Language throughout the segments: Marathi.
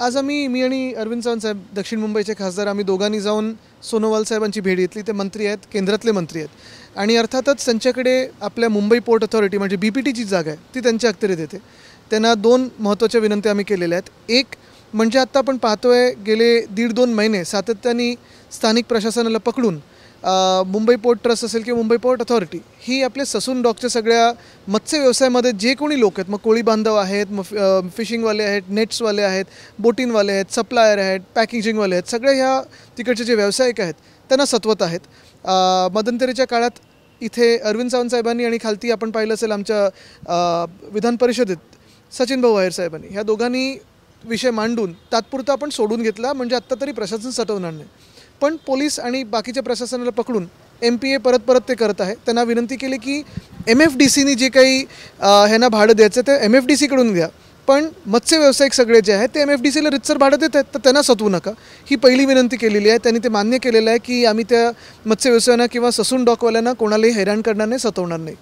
आज मी आणि अरविंद सावंत साहेब दक्षिण मुंबईचे खासदार आम्ही दोघांनी जाऊन सोनोवाल साहेबांची भेट घेतली। ते मंत्री आहेत, केंद्रातले मंत्री आहेत आणि अर्थातच त्यांच्याकडे आपल्या मुंबई पोर्ट अथॉरिटी म्हणजे BPTची जागा आहे ती त्यांच्या अखत्यारीत येते। त्यांना दोन महत्त्वाच्या विनंती आम्ही केलेल्या आहेत। एक म्हणजे आता आपण पाहतोय गेले 1.5-2 महिने सातत्याने स्थानिक प्रशासनाला पकडून मुंबई पोर्ट ट्रस्ट असेल किंवा मुंबई पोर्ट अथॉरिटी ही आपले ससून डॉकच्या सगळ्या मत्स्य व्यवसायामध्ये जे कोणी लोक आहेत, मग कोळी बांधव आहेत, मग फिशिंगवाले आहेत, नेट्सवाले आहेत, बोटिंगवाले आहेत, सप्लायर आहेत, पॅकेजिंगवाले आहेत, सगळे ह्या तिकडचे जे व्यावसायिक आहेत त्यांना सत्वत आहेत। मध्यंतरीच्या काळात इथे अरविंद सावंत साहेबांनी आणि खालती आपण पाहिलं असेल आमच्या विधान परिषदेत सचिन भाऊ आहेर साहेबांनी ह्या दोघांनी विषय मांडून तात्पुरता आपण सोडून घेतला, म्हणजे आत्ता तरी प्रशासन सटवणार नाही। पण पोलीस आणि बाकीच्या प्रशासनाला पकडून MPA परत ते करत आहे। त्यांना विनंती केली की MFDCनी जे काही ह्यांना भाडं द्यायचं ते MFDCकडून द्या, पण मत्स्य व्यावसायिक सगळे जे आहेत ते MFDCला रितसर भाडं देत आहेत तर त्यांना सतवू नका, ही पहिली विनंती केलेली आहे। त्यांनी ते मान्य केलेलं आहे की आम्ही त्या मत्स्य व्यवसायांना किंवा ससून डॉकवाल्यांना कोणालाही हैराण करणार नाही, सतवणार नाही।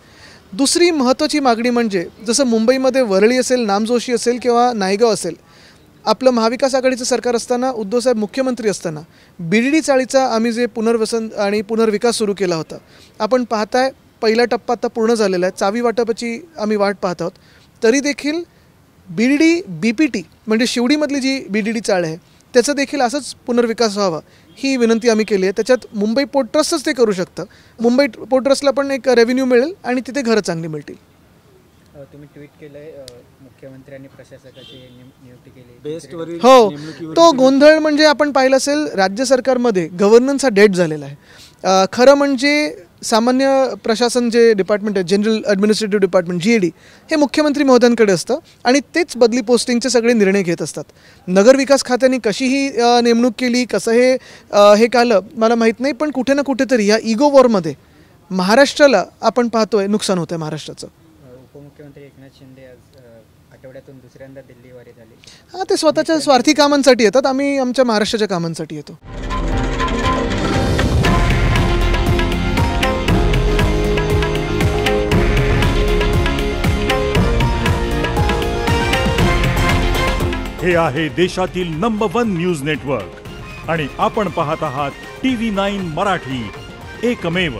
दुसरी महत्त्वाची मागणी म्हणजे जसं मुंबईमध्ये वरळी असेल, नामजोशी असेल किंवा नायगाव असेल, आपलं महाविकास आघाडीचं सरकार असताना उद्धवसाहेब मुख्यमंत्री असताना BDD चाळीचा आम्ही जे पुनर्वसन आणि पुनर्विकास सुरू केला होता, आपण पाहताय पहिला टप्पा आता पूर्ण झालेला आहे। चावी वाटपाची आम्ही वाट पाहत आहोत। तरी देखील BDD BPT म्हणजे शिवडीमधली जी BDD चाळ आहे त्याचा देखील असंच पुनर्विकास व्हावा ही विनंती आम्ही केली आहे। त्याच्यात मुंबई पोर्ट ट्रस्टच ते करू शकतं। मुंबई पोर्ट ट्रस्टला पण एक रेव्हेन्यू मिळेल आणि तिथे घरं चांगली मिळतील। तुम्ही ट्विट केलंय मुख्यमंत्र्यांनी प्रशासकाची नियुक्ती केली बेस्टवरील हो, तो गोंधळ म्हणजे आपण पाहिलं असेल राज्य सरकारमध्ये गव्हर्नन्स हा डेड झालेला आहे। खरं म्हणजे सामान्य प्रशासन जे डिपार्टमेंट आहे, जनरल ॲडमिनिस्ट्रेटिव्ह डिपार्टमेंट GAD, हे मुख्यमंत्री महोदयांकडे असतं आणि तेच बदली पोस्टिंगचे सगळे निर्णय घेत असतात। नगरविकास खात्याने कशी ही नेमणूक केली, कसं हे कालं मला माहीत नाही, पण कुठे ना कुठेतरी या इगो वॉरमध्ये महाराष्ट्राला आपण पाहतोय नुकसान होतं आहे महाराष्ट्राचं। उपमुख्यमंत्री एकनाथ शिंदे आज आठवड्यातून दुसऱ्यांदा दिल्लीवारी झाली। ते स्वतःच्या स्वार्थी कामांसाठी येतात, आम्ही आमच्या महाराष्ट्राच्या कामांसाठी येतो। हे आहे देशातील नंबर 1 न्यूज नेटवर्क आणि आपण पाहत आहात TV9 मराठी, एकमेव।